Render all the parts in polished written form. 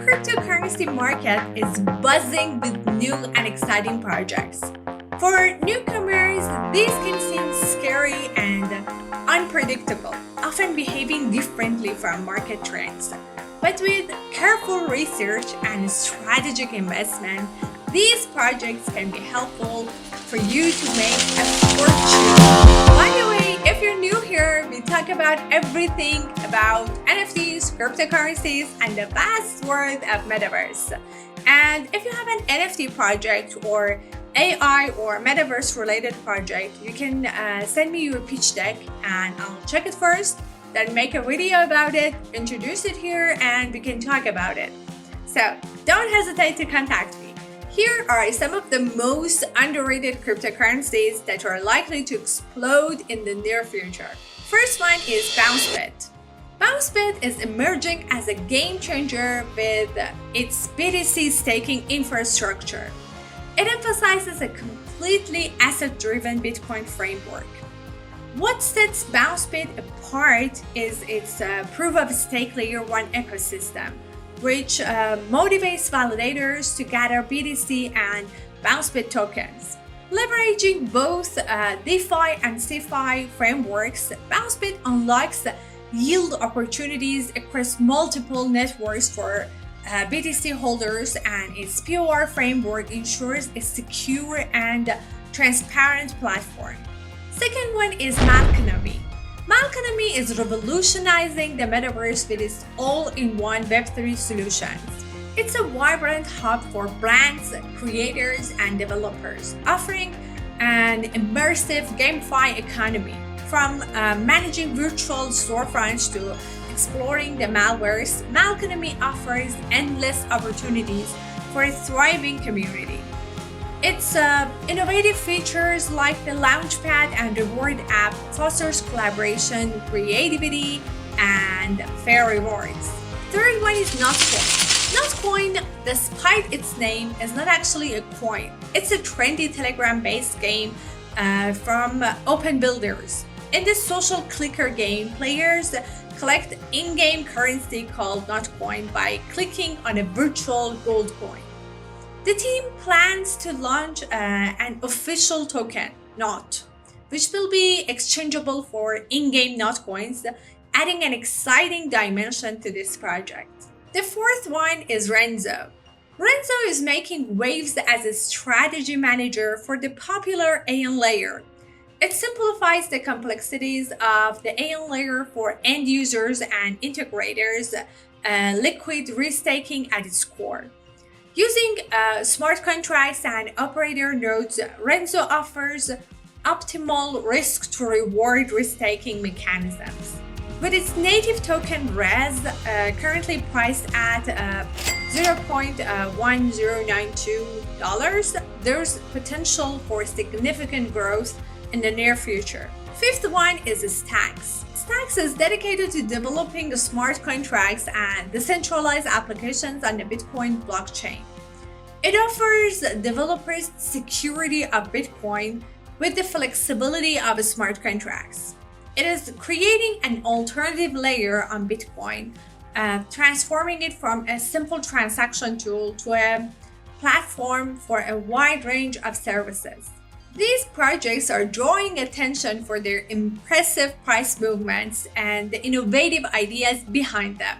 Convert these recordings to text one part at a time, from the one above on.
cryptocurrency market is buzzing with new and exciting projects. For newcomers, these can seem scary and unpredictable, often behaving differently from market trends. But with careful research and strategic investment, these projects can be helpful for you to make a fortune. By the way, if you're new here, we talk about everything about NFTs, cryptocurrencies, and the vast world of Metaverse. And if you have an NFT project or AI or Metaverse related project, you can send me your pitch deck and I'll check it first, then make a video about it, introduce it here, and we can talk about it. So don't hesitate to contact me. Here are some of the most underrated cryptocurrencies that are likely to explode in the near future. First one is BounceBit. BounceBit is emerging as a game changer with its BTC staking infrastructure. It emphasizes a completely asset-driven Bitcoin framework. What sets BounceBit apart is its proof-of-stake layer 1 ecosystem, which motivates validators to gather BTC and BounceBit tokens. Leveraging both DeFi and CeFi frameworks, BounceBit unlocks yield opportunities across multiple networks for BTC holders, and its POR framework ensures a secure and transparent platform. Second one is Mallconomy. Mallconomy is revolutionizing the Metaverse with its all-in-one Web3 solutions. It's a vibrant hub for brands, creators, and developers, offering an immersive Gamefi economy. From managing virtual storefronts to exploring the Mallverse, Mallconomy offers endless opportunities for a thriving community. Its innovative features like the Launchpad and Reward app fosters collaboration, creativity, and fair rewards. Third one is Notcoin. Notcoin, despite its name, is not actually a coin. It's a trendy Telegram-based game from open builders. In this social clicker game, players collect in-game currency called Notcoin by clicking on a virtual gold coin. The team plans to launch an official token, Not, which will be exchangeable for in-game Notcoins, adding an exciting dimension to this project. The fourth one is Renzo. Renzo is making waves as a strategy manager for the popular EigenLayer. It simplifies the complexities of the EigenLayer for end users and integrators, liquid restaking at its core. Using smart contracts and operator nodes, Renzo offers optimal risk-to-reward restaking mechanisms. With its native token RES, currently priced at $0.1092, there's potential for significant growth in the near future. Fifth one is Stacks. Stacks is dedicated to developing smart contracts and decentralized applications on the Bitcoin blockchain. It offers developers security of Bitcoin with the flexibility of smart contracts. It is creating an alternative layer on Bitcoin, transforming it from a simple transaction tool to a platform for a wide range of services. These projects are drawing attention for their impressive price movements and the innovative ideas behind them.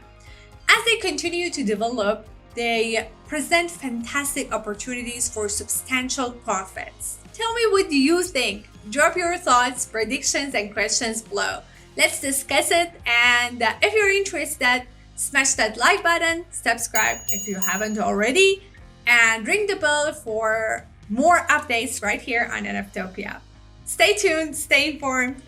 As they continue to develop, they present fantastic opportunities for substantial profits. Tell me, what do you think? Drop your thoughts, predictions, and questions below. Let's discuss it, and if you're interested, smash that like button, subscribe if you haven't already, and ring the bell for more updates right here on NFTOPIA. Stay tuned, stay informed,